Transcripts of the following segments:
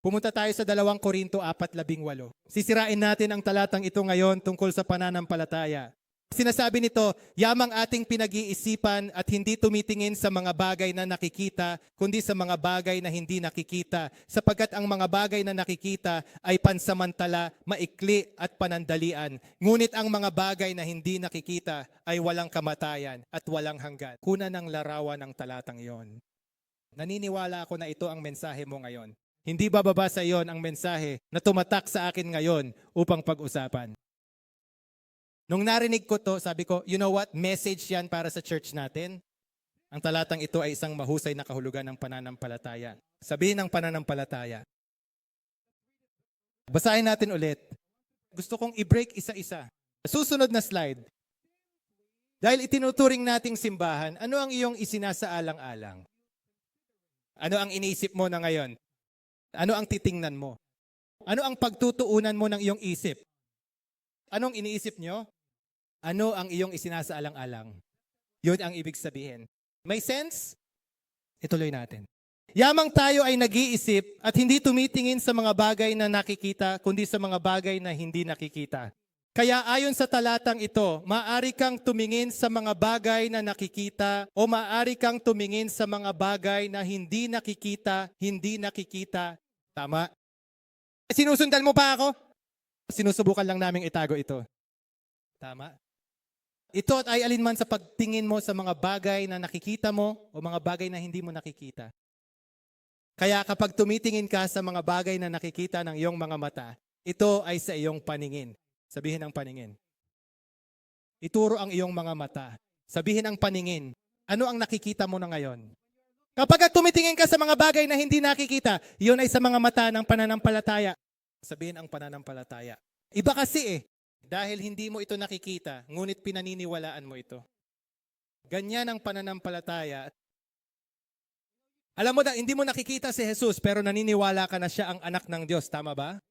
Pumunta tayo sa 2 Korinto 4:18. Sisirain natin ang talatang ito ngayon tungkol sa pananampalataya. Sinasabi nito, yamang ating pinag-iisipan at hindi tumitingin sa mga bagay na nakikita, kundi sa mga bagay na hindi nakikita, sapagkat ang mga bagay na nakikita ay pansamantala, maikli at panandalian. Ngunit ang mga bagay na hindi nakikita ay walang kamatayan at walang hanggan. Kuna ng larawan ng talatang iyon. Naniniwala ako na ito ang mensahe mo ngayon. Hindi bababa sa iyon ang mensahe na tumatak sa akin ngayon upang pag-usapan. Nung narinig ko to, sabi ko, you know what? Message yan para sa church natin. Ang talatang ito ay isang mahusay na kahulugan ng pananampalataya. Sabihin ng pananampalataya. Basahin natin ulit. Gusto kong i-break isa-isa. Susunod na slide. Dahil itinuturing nating simbahan, ano ang iyong isinasaalang-alang? Ano ang iniisip mo na ngayon? Ano ang titingnan mo? Ano ang pagtutuunan mo ng iyong isip? Anong iniisip nyo? Ano ang iyong isinasaalang-alang? Yun ang ibig sabihin. May sense? Ituloy natin. Yamang tayo ay nag-iisip at hindi tumitingin sa mga bagay na nakikita, kundi sa mga bagay na hindi nakikita. Kaya ayon sa talatang ito, maaari kang tumingin sa mga bagay na nakikita o maaari kang tumingin sa mga bagay na hindi nakikita. Tama? Sinusundan mo pa ako? Sinusubukan lang naming itago ito. Tama? Ito ay alinman sa pagtingin mo sa mga bagay na nakikita mo o mga bagay na hindi mo nakikita. Kaya kapag tumitingin ka sa mga bagay na nakikita ng iyong mga mata, ito ay sa iyong paningin. Sabihin ang paningin. Ituro ang iyong mga mata. Sabihin ang paningin. Ano ang nakikita mo na ngayon? Kapag tumitingin ka sa mga bagay na hindi nakikita, iyon ay sa mga mata ng pananampalataya. Sabihin ang pananampalataya. Iba kasi dahil hindi mo ito nakikita, ngunit pinaniniwalaan mo ito. Ganyan ang pananampalataya. Alam mo na, hindi mo nakikita si Jesus pero naniniwala ka na siya ang anak ng Diyos. Tama ba?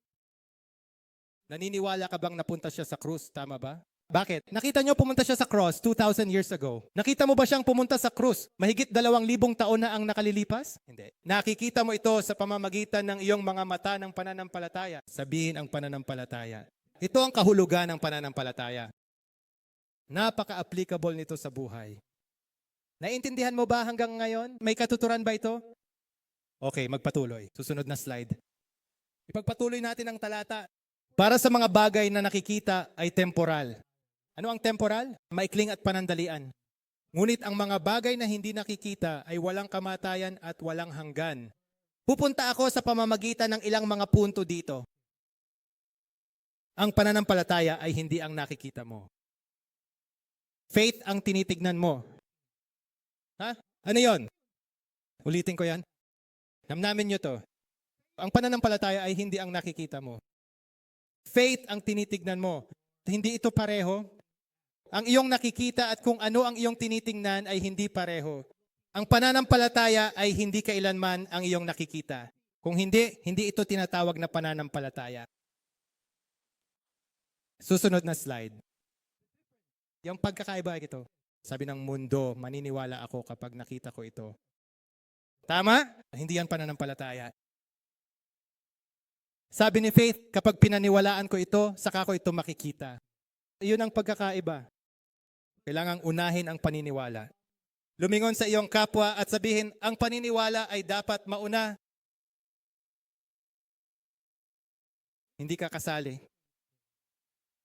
Naniniwala ka bang napunta siya sa krus? Tama ba? Bakit? Nakita nyo pumunta siya sa cross 2,000 years ago. Nakita mo ba siyang pumunta sa krus? Mahigit 2,000 taon na ang nakalilipas? Hindi. Nakikita mo ito sa pamamagitan ng iyong mga mata ng pananampalataya. Sabihin ang pananampalataya. Ito ang kahulugan ng pananampalataya. Napaka-applicable nito sa buhay. Naiintindihan mo ba hanggang ngayon? May katuturan ba ito? Okay, magpatuloy. Susunod na slide. Ipagpatuloy natin ang talata. Para sa mga bagay na nakikita ay temporal. Ano ang temporal? Maikling at panandalian. Ngunit ang mga bagay na hindi nakikita ay walang kamatayan at walang hanggan. Pupunta ako sa pamamagitan ng ilang mga punto dito. Ang pananampalataya ay hindi ang nakikita mo. Faith ang tinitignan mo. Ha? Ano yon? Ulitin ko yan. Namnamin nyo to. Ang pananampalataya ay hindi ang nakikita mo. Faith ang tinitignan mo. Hindi ito pareho. Ang iyong nakikita at kung ano ang iyong tinitingnan ay hindi pareho. Ang pananampalataya ay hindi kailanman ang iyong nakikita. Kung hindi, hindi ito tinatawag na pananampalataya. Susunod na slide. Yung pagkakaiba ito. Sabi ng mundo, maniniwala ako kapag nakita ko ito. Tama? Hindi yan pananampalataya. Sabi ni Faith, kapag pinaniwalaan ko ito, saka ko ito makikita. Iyon ang pagkakaiba. Kailangang unahin ang paniniwala. Lumingon sa iyong kapwa at sabihin, ang paniniwala ay dapat mauna. Hindi ka kasali.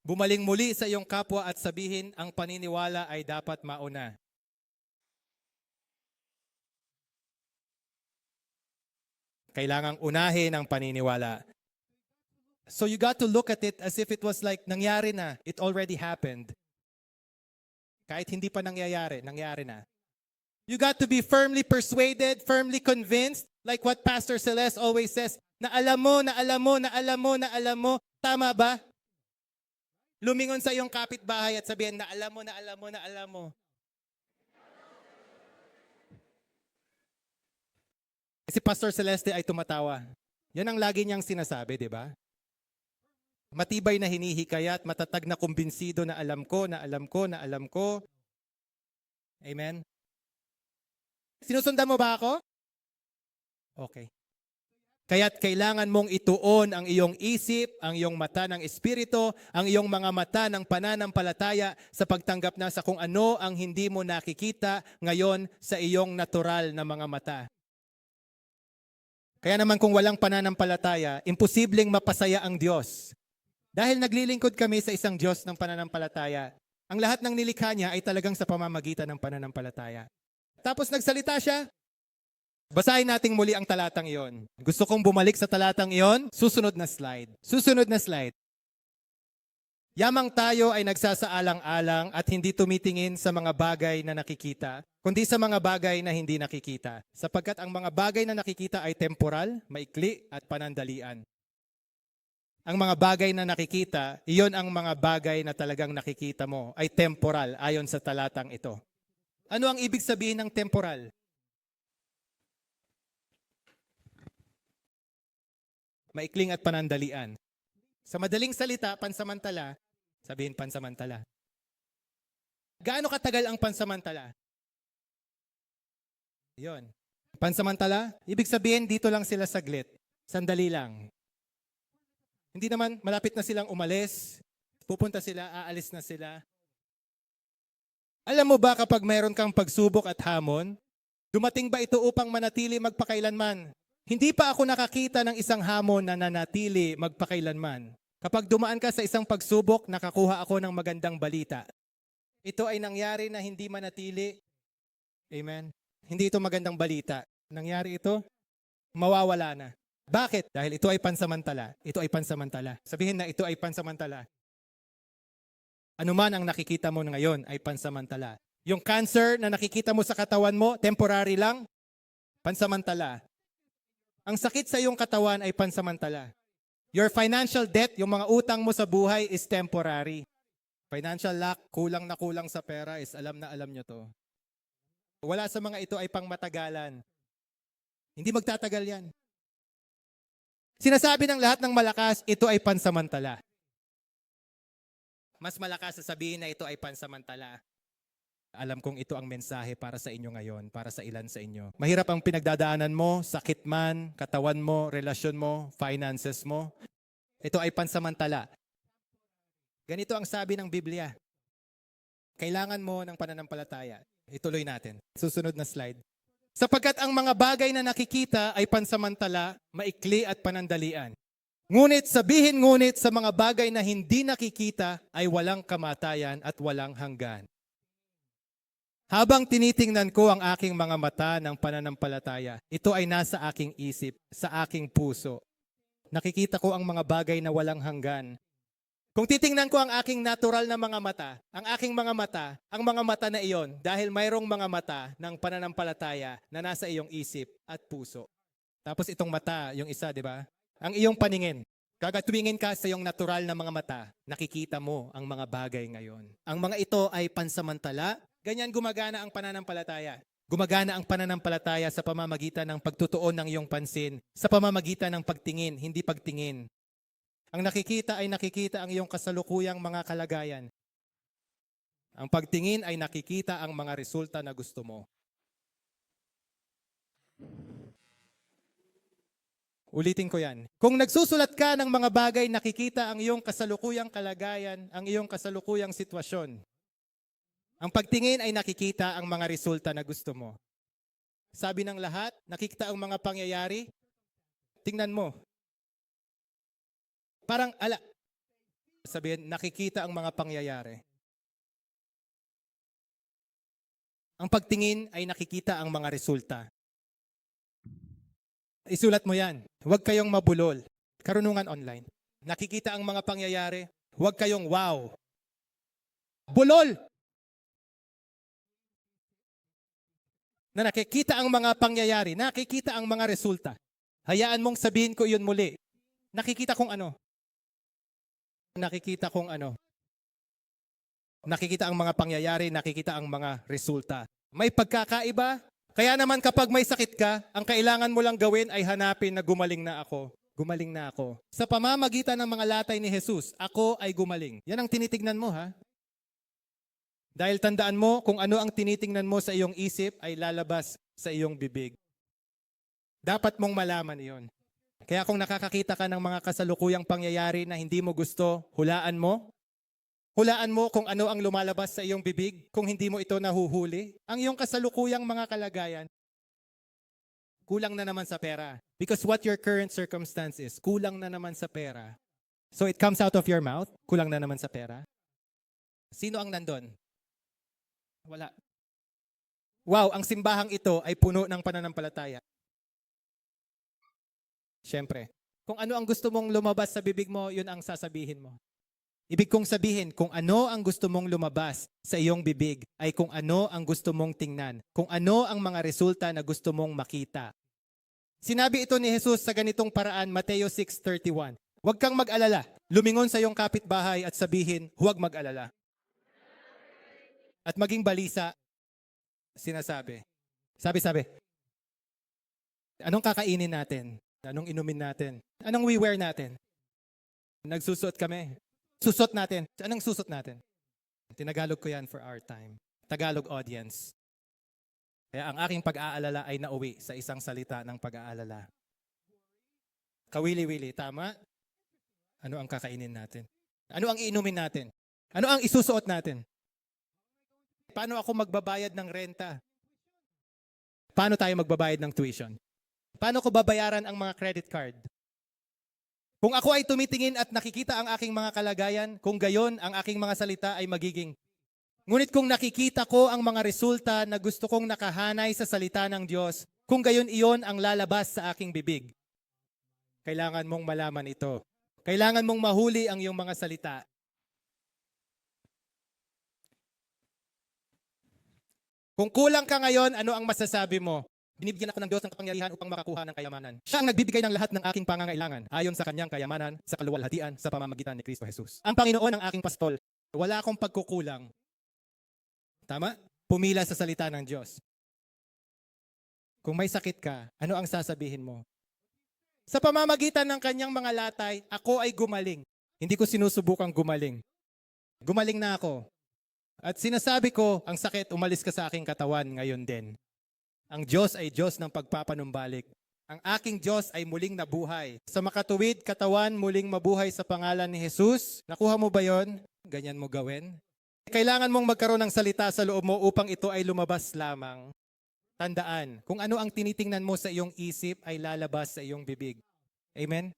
Bumaling muli sa iyong kapwa at sabihin, ang paniniwala ay dapat mauna. Kailangang unahin ang paniniwala. So you got to look at it as if it was like nangyari na. It already happened. Kahit hindi pa nangyayari, nangyari na. You got to be firmly persuaded, firmly convinced, like what Pastor Celeste always says, na alam mo, na alam mo, na alam mo, na alam mo. Tama ba? Lumingon sa iyong kapitbahay at sabihin na alam mo, na alam mo, na alam mo. Si Pastor Celeste ay tumatawa. Yan ang lagi niyang sinasabi, di ba? Matibay na hinihikayat, matatag na kumbinsido na alam ko, na alam ko, na alam ko. Amen? Sinusundan mo ba ako? Okay. Kaya't kailangan mong ituon ang iyong isip, ang iyong mata ng espiritu, ang iyong mga mata ng pananampalataya sa pagtanggap na sa kung ano ang hindi mo nakikita ngayon sa iyong natural na mga mata. Kaya naman kung walang pananampalataya, imposibleng mapasaya ang Diyos. Dahil naglilingkod kami sa isang Diyos ng pananampalataya, ang lahat ng nilikha niya ay talagang sa pamamagitan ng pananampalataya. Tapos nagsalita siya. Basahin natin muli ang talatang iyon. Gusto kong bumalik sa talatang iyon. Susunod na slide. Susunod na slide. Yamang tayo ay nagsasaalang-alang at hindi tumitingin sa mga bagay na nakikita, kundi sa mga bagay na hindi nakikita. Sapagkat ang mga bagay na nakikita ay temporal, maikli at panandalian. Ang mga bagay na nakikita, iyon ang mga bagay na talagang nakikita mo, ay temporal ayon sa talatang ito. Ano ang ibig sabihin ng temporal? Maikling at panandalian. Sa madaling salita, pansamantala, sabihin pansamantala. Gaano katagal ang pansamantala? Yun. Pansamantala, ibig sabihin dito lang sila saglit. Sandali lang. Hindi naman malapit na silang umalis. Pupunta sila, aalis na sila. Alam mo ba kapag mayroon kang pagsubok at hamon, dumating ba ito upang manatili magpakailanman? Hindi pa ako nakakita ng isang hamon na nanatili magpakailanman. Kapag dumaan ka sa isang pagsubok, nakakuha ako ng magandang balita. Ito ay nangyari na hindi manatili. Amen. Hindi ito magandang balita. Nangyari ito, mawawala na. Bakit? Dahil ito ay pansamantala. Ito ay pansamantala. Sabihin na ito ay pansamantala. Ano man ang nakikita mo ngayon ay pansamantala. Yung cancer na nakikita mo sa katawan mo, temporary lang, pansamantala. Ang sakit sa iyong katawan ay pansamantala. Your financial debt, yung mga utang mo sa buhay is temporary. Financial lack, kulang na kulang sa pera is alam na alam nyo to. Wala sa mga ito ay pangmatagalan. Hindi magtatagal yan. Sinasabi ng lahat ng malakas, ito ay pansamantala. Mas malakas sasabihin na ito ay pansamantala. Alam kong ito ang mensahe para sa inyo ngayon, para sa ilan sa inyo. Mahirap ang pinagdadaanan mo, sakit man, katawan mo, relasyon mo, finances mo. Ito ay pansamantala. Ganito ang sabi ng Biblia. Kailangan mo ng pananampalataya. Ituloy natin. Susunod na slide. Sapagkat ang mga bagay na nakikita ay pansamantala, maikli at panandalian. Ngunit sa mga bagay na hindi nakikita ay walang kamatayan at walang hanggan. Habang tinitingnan ko ang aking mga mata ng pananampalataya, ito ay nasa aking isip, sa aking puso. Nakikita ko ang mga bagay na walang hanggan. Kung titingnan ko ang aking natural na mga mata, ang aking mga mata, ang mga mata na iyon, dahil mayroong mga mata ng pananampalataya na nasa iyong isip at puso. Tapos itong mata, yung isa, di ba? Ang iyong paningin. Kagatwingin ka sa iyong natural na mga mata, nakikita mo ang mga bagay ngayon. Ang mga ito ay pansamantala. Ganyan gumagana ang pananampalataya. Gumagana ang pananampalataya sa pamamagitan ng pagtutuon ng iyong pansin, sa pamamagitan ng pagtingin, hindi pagtingin. Ang nakikita ay nakikita ang iyong kasalukuyang mga kalagayan. Ang pagtingin ay nakikita ang mga resulta na gusto mo. Ulitin ko yan. Kung nagsusulat ka ng mga bagay, nakikita ang iyong kasalukuyang kalagayan, ang iyong kasalukuyang sitwasyon. Ang pagtingin ay nakikita ang mga resulta na gusto mo. Sabi ng lahat, nakikita ang mga pangyayari. Tingnan mo. Parang, sabihin, nakikita ang mga pangyayari. Ang pagtingin ay nakikita ang mga resulta. Isulat mo yan. Huwag kayong mabulol. Karunungan online. Nakikita ang mga pangyayari. Huwag kayong wow. Bulol! Na nakikita ang mga pangyayari, nakikita ang mga resulta. Hayaan mong sabihin ko iyon muli. Nakikita kong ano? Nakikita kong ano? Nakikita ang mga pangyayari, nakikita ang mga resulta. May pagkakaiba? Kaya naman kapag may sakit ka, ang kailangan mo lang gawin ay hanapin na gumaling na ako. Gumaling na ako. Sa pamamagitan ng mga latay ni Jesus, ako ay gumaling. Yan ang tinitignan mo, ha? Dahil tandaan mo, kung ano ang tinitingnan mo sa iyong isip ay lalabas sa iyong bibig. Dapat mong malaman iyon. Kaya kung nakakakita ka ng mga kasalukuyang pangyayari na hindi mo gusto, hulaan mo. Hulaan mo kung ano ang lumalabas sa iyong bibig kung hindi mo ito nahuhuli. Ang iyong kasalukuyang mga kalagayan, kulang na naman sa pera. Because what your current circumstance is, kulang na naman sa pera. So it comes out of your mouth, kulang na naman sa pera. Sino ang nandun? Wala. Wow, ang simbahang ito ay puno ng pananampalataya. Siyempre, kung ano ang gusto mong lumabas sa bibig mo, yun ang sasabihin mo. Ibig kong sabihin, kung ano ang gusto mong lumabas sa iyong bibig, ay kung ano ang gusto mong tingnan, kung ano ang mga resulta na gusto mong makita. Sinabi ito ni Jesus sa ganitong paraan, Mateo 6:31. Huwag kang mag-alala. Lumingon sa iyong kapitbahay at sabihin, huwag mag-alala. At maging balisa, sinasabi. Sabi, anong kakainin natin? Anong inumin natin? Anong we wear natin? Nagsusuot kami. Susot natin. Anong susot natin? Tinagalog ko yan for our time. Tagalog audience. Kaya ang aking pag-aalala ay nauwi sa isang salita ng pag-aalala. Kawili-wili, tama? Ano ang kakainin natin? Ano ang iinumin natin? Ano ang isusuot natin? Paano ako magbabayad ng renta? Paano tayo magbabayad ng tuition? Paano ko babayaran ang mga credit card? Kung ako ay tumitingin at nakikita ang aking mga kalagayan, kung gayon ang aking mga salita ay magiging. Ngunit kung nakikita ko ang mga resulta na gusto kong nakahanay sa salita ng Diyos, kung gayon iyon ang lalabas sa aking bibig. Kailangan mong malaman ito. Kailangan mong mahuli ang iyong mga salita. Kung kulang ka ngayon, ano ang masasabi mo? Binibigyan ako ng Diyos ng kapangyarihan upang makakuha ng kayamanan. Siya ang nagbibigay ng lahat ng aking pangangailangan ayon sa kanyang kayamanan sa kaluwalhatian sa pamamagitan ni Kristo Jesus. Ang Panginoon ang aking pastol. Wala akong pagkukulang. Tama? Pumila sa salita ng Diyos. Kung may sakit ka, ano ang sasabihin mo? Sa pamamagitan ng kanyang mga latay, ako ay gumaling. Hindi ko sinusubukang gumaling. Gumaling na ako. At sinasabi ko, ang sakit, umalis ka sa aking katawan ngayon din. Ang Diyos ay Diyos ng pagpapanumbalik. Ang aking Diyos ay muling nabuhay. Sa makatuwid katawan, muling mabuhay sa pangalan ni Jesus. Nakuha mo ba yon? Ganyan mo gawin. Kailangan mong magkaroon ng salita sa loob mo upang ito ay lumabas lamang. Tandaan, kung ano ang tinitingnan mo sa iyong isip ay lalabas sa iyong bibig. Amen?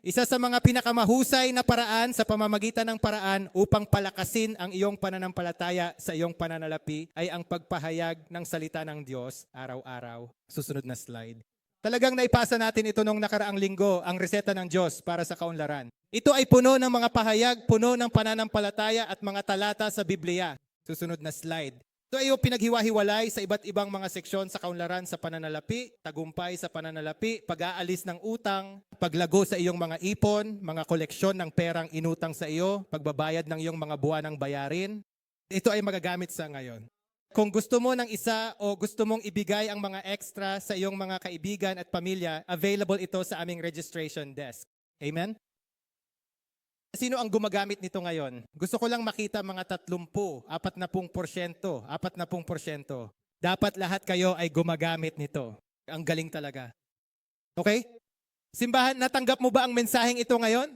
Isa sa mga pinakamahusay na paraan sa pamamagitan ng paraan upang palakasin ang iyong pananampalataya sa iyong pananalapi ay ang pagpahayag ng salita ng Diyos araw-araw. Susunod na slide. Talagang naipasa natin ito nung nakaraang linggo, ang reseta ng Diyos para sa kaunlaran. Ito ay puno ng mga pahayag, puno ng pananampalataya at mga talata sa Biblia. Susunod na slide. Ito ay yung pinaghiwa-hiwalay sa iba't ibang mga seksyon sa kaunlaran sa pananalapi, tagumpay sa pananalapi, pag-aalis ng utang, paglago sa iyong mga ipon, mga koleksyon ng perang inutang sa iyo, pagbabayad ng iyong mga buwanang bayarin. Ito ay magagamit sa ngayon. Kung gusto mo ng isa o gusto mong ibigay ang mga extra sa iyong mga kaibigan at pamilya, available ito sa aming registration desk. Amen? Sino ang gumagamit nito ngayon? Gusto ko lang makita mga 30, 40%. Dapat lahat kayo ay gumagamit nito. Ang galing talaga. Okay? Simbahan, natanggap mo ba ang mensaheng ito ngayon?